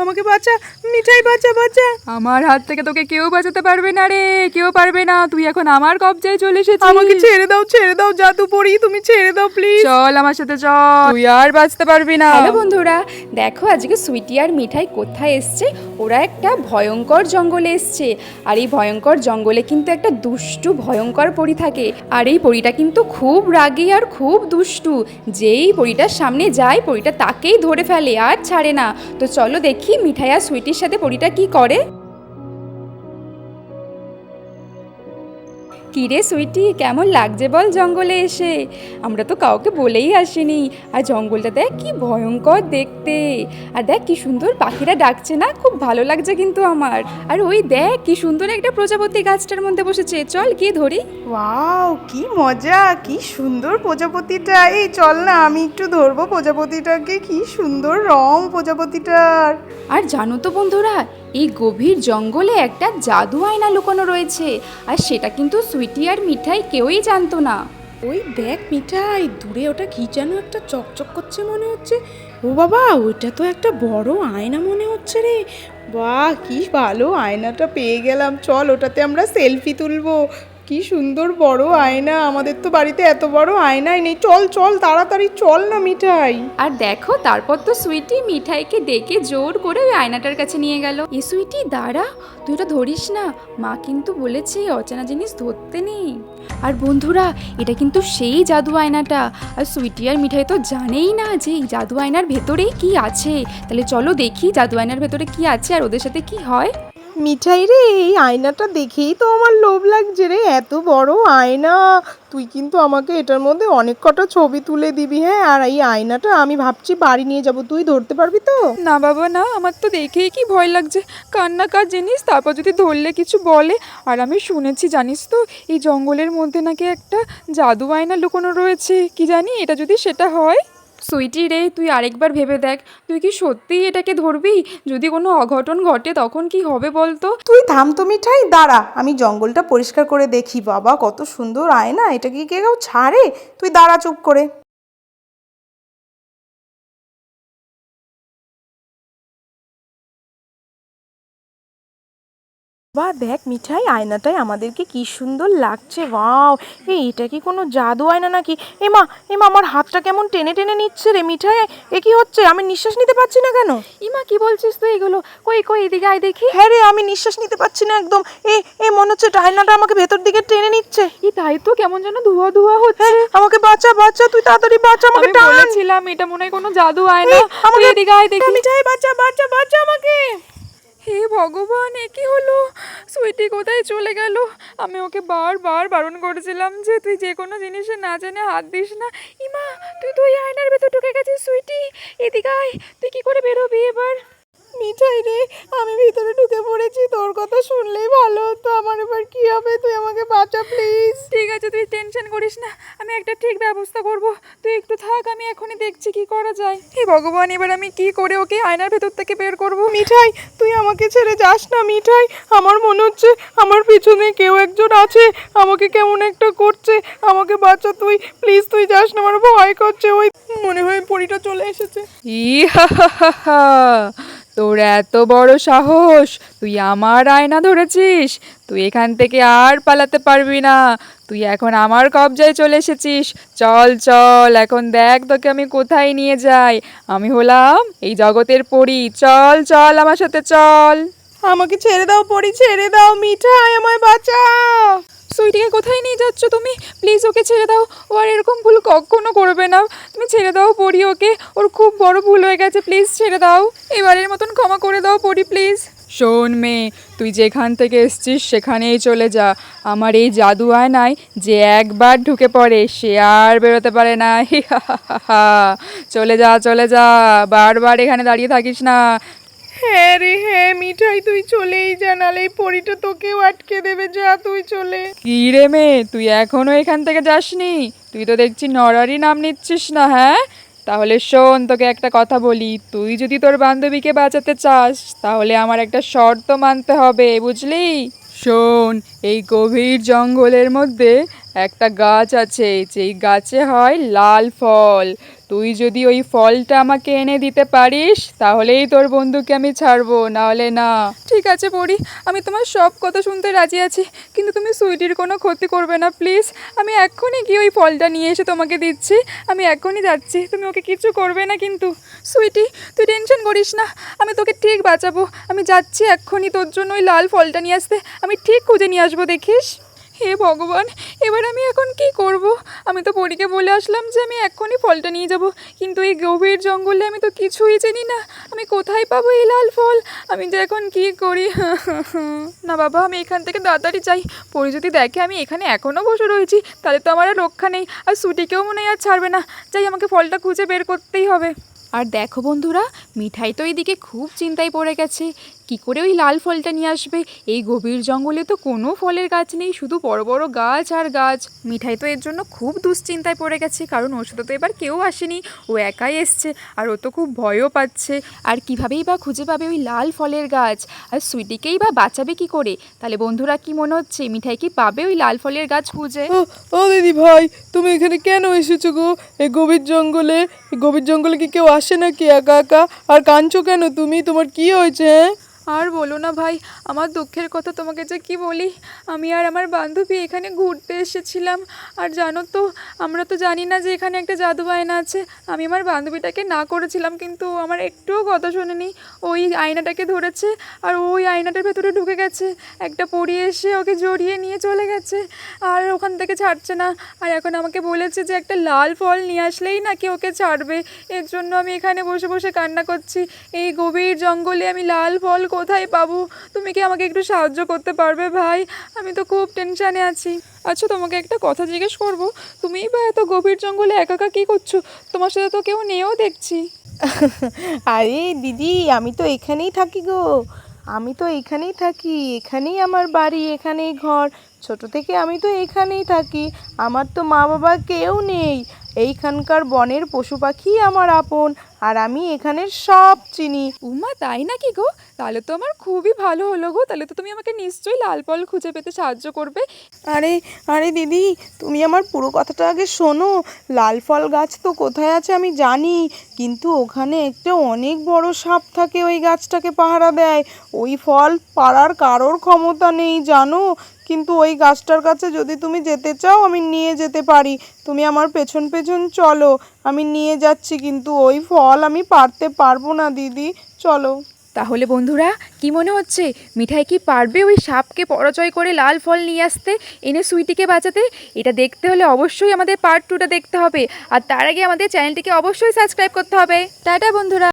আমাকে বাঁচা মিঠাই, বাঁচা বাঁচা। আমার হাত থেকে তোকে কেউ বাঁচাতে পারবে না রে, কেউ পারবে না। তুই এখন আমার কবজায় চলে এসেছিস। আমাকে ছেড়ে দাও জাদু পড়ি, তুমি ছেড়ে দাও প্লিজ। চল আমার সাথে চল, তুই আর বাঁচতে পারবি না। হ্যালো বন্ধুরা, দেখো আজকে সুইটি আর মিঠাই কোথায় এসছে। ওরা একটা ভয়ঙ্কর জঙ্গলে এসছে। আর এই ভয়ঙ্কর জঙ্গলে কিন্তু একটা দুষ্টু ভয়ঙ্কর পরী থাকে। আর এই পরীটা কিন্তু খুব রাগী আর খুব দুষ্টু। যেই পরীটার সামনে যায় পরীটা তাকেই ধরে ফেলে আর ছাড়ে না। তো চলো দেখি মিঠাই আর সুইটির সাথে পরীটা কি করে। কিরে সুইটি, কেমন লাগছে বল জঙ্গলে এসে? আমরা তো কাউকে বলেই আসিনি। আর জঙ্গলটা দেখ কি ভয়ঙ্কর দেখতে। আর দেখ কি সুন্দর পাখিরা ডাকছে না, খুব ভালো লাগছে কিন্তু আমার। আর ওই দেখ কি সুন্দর একটা প্রজাপতি গাছটার মধ্যে বসেছে, চল গিয়ে ধরি। ওয়াও, কি মজা, কি সুন্দর প্রজাপতিটা। এই চল না, আমি একটু ধরবো প্রজাপতিটাকে। কি সুন্দর রং প্রজাপতিটার। আর জানো তো বন্ধুরা, এই গভীর জঙ্গলে একটা জাদু আয়না লুকানো রয়েছে। আর সেটা কিন্তু সুইটি আর মিঠাই কেউই জানতো না। ওই দেখ মিঠাই, দূরে ওটা কি যেন একটা চকচক করছে মনে হচ্ছে। ও বাবা, ওইটা তো একটা বড় আয়না মনে হচ্ছে রে। বাহ, কি ভালো, আয়নাটা পেয়ে গেলাম। চল ওটাতে আমরা সেলফি তুলবো। কি সুন্দর বড় আয়না, আমাদের তো বাড়িতে এত বড় আয়নাই নেই। চল চল তাড়াতাড়ি চল না মিঠাই। আর দেখো তারপর তো সুইটি মিঠাইকে ডেকে জোর করে ওই আয়নাটার কাছে নিয়ে গেল। এ সুইটি দাঁড়া, তুই ওটা ধরিস না, মা কিন্তু বলেছে অচেনা জিনিস ধরতে নেই। আর বন্ধুরা, এটা কিন্তু সেই জাদু আয়নাটা। আর সুইটি আর মিঠাই তো জানেই না যে এই জাদু আয়নার ভেতরেই কি আছে। তাহলে চলো দেখি জাদু আয়নার ভেতরে কি আছে আর ওদের সাথে কি হয়। মিঠাই রে, এই আয়নাটা দেখেই তো আমার লোভ লাগছে রে। এত বড় আয়না, তুই কিন্তু আমাকে এটার মধ্যে অনেক কটা ছবি তুলে দিবি, হ্যাঁ? আর এই আয়নাটা আমি ভাবছি বাড়ি নিয়ে যাব, তুই ধরতে পারবি তো? না বাবা না, আমার তো দেখেই কি ভয় লাগছে। কান্নাকার জিনিস, তারপর যদি ধরলে কিছু বলে। আর আমি শুনেছি জানিস তো, এই জঙ্গলের মধ্যে নাকি একটা জাদু আয়না লুকোনো রয়েছে। কি জানি এটা যদি সেটা হয়। সুইটি রে, তুই আরেকবার ভেবে দেখ, তুই কি সত্যিই এটাকে ধরবি? যদি কোনো অঘটন ঘটে তখন কি হবে বলতো? তুই থাম তো মিঠাই, দাঁড়া, আমি জঙ্গলটা পরিষ্কার করে দেখি। বাবা, কত সুন্দর আয়না, এটা কি কেউ ছাড়ে? তুই দাঁড়া চুপ করে। বাহ, দেখ মিঠাই, আয়নাটায় আমাদেরকে কি সুন্দর লাগছে। ওয়াও, এটা কি কোনো জাদু আয়না নাকি? এমা এমা, আমার হাতটা কেমন টেনে টেনে নিচ্ছে রে মিঠাই। এ কি হচ্ছে? আমি নিঃশ্বাস নিতে পারছি না কেন? ইমা, কি বলছিস তুই এগুলো? কই কই এদিকে আয় দেখি। হ্যাঁ রে, আমি নিঃশ্বাস নিতে পারছি না একদম। মনে হচ্ছে আয়নাটা আমাকে ভেতর দিকে টেনে নিচ্ছে। তাই তো, কেমন যেন ধোয়া ধোয়া হচ্ছে। আমাকে বাঁচা বাঁচা, তুই তাড়াতাড়ি বাঁচা, আমাকে আমি টান। বলেছিলাম এটা মনে হয় কোনো জাদু আয়না। তুই এদিকে আয় দেখি। মিঠাই, বাঁচা বাঁচা বাঁচা আমাকে। হে ভগবান, এ কি হলো? সুইটি কোথায় চলে গেল? আমি ওকে বারবার বারণ করেছিলাম যে তুই যে কোনো জিনিসে না জেনে হাত দিস না। ইমা, তুই তো ওই আয়নার ভেতর ঢুকে গেছিস। সুইটি এদিকে আয়, তুই কি করে বেরোবি এবার? মিঠাই রে, আমি ভিতরে ঢুকে পড়েছি। তোর কথা শুনলেই ভালো হতো। আমার এবার কি হবে? তুই আমাকে বাঁচা প্লিজ। ঠিক আছে, তুই টেনশন করিস না, আমি একটা ঠিক ব্যবস্থা করব। তুই একটু থাক, আমি এখনই দেখছি কি করা যায়। হে ভগবান, এবার আমি কি করে ওকে আয়নার ভেতর থেকে বের করব? মিঠাই, তুই আমাকে ছেড়ে যাস না মিঠাই। আমার মনে হচ্ছে আমার পিছনে কেউ একজন আছে, আমাকে কেমন একটা করছে। আমাকে বাঁচা তুই প্লিজ, তুই যাস না, আমার ভয় করছে। ওই মনে হয় পরীটা চলে এসেছে। ইহা, তোর এত বড় সাহস, তুই আমার আয়না ধরেছিস? তুই এখান থেকে আর পালাতে পারবি না। তুই এখন আমার কবজায় চলে এসেছিস। চল চল, এখন দেখ তোকে আমি কোথায় নিয়ে যাই। আমি হলাম এই জগতের পরী। চল চল আমার সাথে চল। আমাকে ছেড়ে দাও পরী, ছেড়ে দাও। মিঠাই, আমায় বাঁচা। সুইটিকে কোথায় নিয়ে যাচ্ছ তুমি? প্লিজ ওকে ছেড়ে দাও, ও আর এরকম ভুল কখনো করবে না। তুমি ছেড়ে দাও পরি ওকে, ওর খুব বড় ভুল হয়ে গেছে। প্লিজ ছেড়ে দাও, এবারের মতন ক্ষমা করে দাও পরি প্লিজ। শোন মেয়ে, তুই যেখান থেকে এসছিস সেখানেই চলে যা। আমার এই জাদু আয়নায় যে একবার ঢুকে পড়ে সে আর বেরোতে পারে না। চলে যা চলে যা, বারবার এখানে দাঁড়িয়ে থাকিস না। হ্যাঁ রে হ্যাঁ, মিঠাই তুই চলেই যা, নালে এই পরীটা তোকেও আটকে দেবে। যা তুই চলে। কি রে মেয়ে, তুই এখনো এখান থেকে যাসনি? তুই তো দেখছি নড়ারই নাম নিচ্ছিস না। হ্যাঁ, তাহলে শোন, তোকে একটা কথা বলি। তুই যদি তোর বান্ধবীকে বাঁচাতে চাস তাহলে আমার একটা শর্ত মানতে হবে, বুঝলি? শোন, এই গভীর জঙ্গলের মধ্যে একটা গাছ আছে, যেই গাছে হয় লাল ফল। তুই যদি ওই ফলটা আমাকে এনে দিতে পারিস তাহলেই তোর বন্ধুকে আমি ছাড়বো, নাহলে না। ঠিক আছে পরি, আমি তোমার সব কথা শুনতে রাজি আছি, কিন্তু তুমি সুইটির কোনো ক্ষতি করবে না প্লিজ। আমি এক্ষুনি গিয়ে ওই ফলটা নিয়ে এসে তোমাকে দিচ্ছি, আমি এখনই যাচ্ছি, তুমি ওকে কিছু করবে না কিন্তু। সুইটি, তুই টেনশন করিস না, আমি তোকে ঠিক বাঁচাবো। আমি যাচ্ছি এক্ষুনি তোর জন্য ওই লাল ফলটা নিয়ে আসতে, আমি ঠিক খুঁজে নিয়ে আসবো, দেখিস। হে ভগবান, এবার আমি এখন কি করব? আমি তো পরীকে বলে আসলাম যে আমি এক্ষুনি ফলটা নিয়ে যাব, কিন্তু এই গভীর জঙ্গলে আমি তো কিছুই জানি না, আমি কোথায় পাবো এই লাল ফল? আমি যে এখন কি করি? না বাবা, আমি এখান থেকে তাড়াতাড়ি যাই। পরি যদি দেখে আমি এখানে এখনও বসে রয়েছি তাহলে তো আমার আর রক্ষা নেই, আর সুটিকেও মনে হয় আর ছাড়বে না। যাই, আমাকে ফলটা খুঁজে বের করতেই হবে। আর দেখো বন্ধুরা, মিঠাই তো এইদিকে খুব চিন্তায় পড়ে গেছে, কি করে ওই লাল ফলটা নিয়ে আসবে? এই গভীর জঙ্গলে তো কোনো ফলের গাছ নেই, শুধু বড় বড় গাছ আর গাছ। মিঠাই তো এর জন্য খুব দুশ্চিন্তায় পড়ে গেছে, কারণ ওর সাথে তো এবার কেউ আসেনি, ও একাই এসছে, আর ও তো খুব ভয়ও পাচ্ছে। আর কিভাবেই বা খুঁজে পাবে ওই লাল ফলের গাছ? আর সুইটিকেই বা বাঁচাবে কি করে? তাহলে বন্ধুরা, কি মনে হচ্ছে মিঠাই কি পাবে ওই লাল ফলের গাছ খুঁজে? ও দিদি ভাই, তুমি এখানে কেন এসেছো গো? এই গভীর জঙ্গলে, এই গভীর জঙ্গলে কি কেউ আসে নাকি একা একা? আর কাঁদছো কেন তুমি? তোমার কি হয়েছে হ্যাঁ? আর বলো না ভাই, আমার দুঃখের কথা তোমাকে যে কি বলি। আমি আর আমার বান্ধবী এখানে ঘুরতে এসেছিলাম, আর জানো তো, আমরা তো জানি না যে এখানে একটা জাদু আয়না আছে। আমি আমার বান্ধবীটাকে না করেছিলাম, কিন্তু ও আমার একটুও কথা শোনেনি, ওই আয়নাটাকে ধরেছে আর ওই আয়নাটার ভেতরে ঢুকে গেছে। একটা পরী এসে ওকে জড়িয়ে নিয়ে চলে গেছে, আর ওখান থেকে ছাড়ছে না। আর এখন আমাকে বলেছে যে একটা লাল ফল নিয়ে আসলেই নাকি ওকে ছাড়বে। এর জন্য আমি এখানে বসে বসে কান্না করছি। এই গভীর জঙ্গলে আমি লাল ফল কোথায় পাবো? তুমি কি আমাকে একটু সাহায্য করতে পারবে ভাই? আমি তো খুব টেনশানে আছি। আচ্ছা, তোমাকে একটা কথা জিজ্ঞেস করবো, তুমিই বা এত গভীর জঙ্গলে একা একা কী করছো? তোমার সাথে তো কেউ নেও দেখছি। আরে দিদি, আমি তো এখানেই থাকি গো, আমি তো এখানেই থাকি, এখানেই আমার বাড়ি, এখানেই ঘর। ছোট থেকে আমি তো এখানেই থাকি, আমার তো মা বাবা কেউ নেই। এইখানকার বনের পশু পাখি আমার আপন, আর আমি এখানের সব চিনি। উমা, তাই নাকি গো? তাহলে তো আমার খুবই ভালো হলো গো, তাহলে তো তুমি আমাকে নিশ্চয়ই লাল ফল খুঁজে পেতে সাহায্য করবে। আরে আরে দিদি, তুমি আমার পুরো কথাটা আগে শোনো। লাল ফল গাছ তো কোথায় আছে আমি জানি, কিন্তু ওখানে একটা অনেক বড় সাপ থাকে, ওই গাছটাকে পাহারা দেয়। ওই ফল পাড়ার কারোর ক্ষমতা নেই জানো, কিন্তু ওই গাছটার কাছে যদি তুমি যেতে চাও আমি নিয়ে যেতে পারি। তুমি আমার পেছন পেছন চলো, আমি নিয়ে যাচ্ছি, কিন্তু ওই ফল আমি পারতে পারবো না দিদি, চলো। তাহলে বন্ধুরা, কি মনে হচ্ছে মিঠাই কি পারবে ওই সাপকে পরাজয় করে লাল ফল নিয়ে আসতে, এনে সুইটিকে বাঁচাতে? এটা দেখতে হলে অবশ্যই আমাদের পার্ট 2টা দেখতে হবে, আর তার আগে আমাদের চ্যানেলটিকে অবশ্যই সাবস্ক্রাইব করতে হবে। টাটা বন্ধুরা।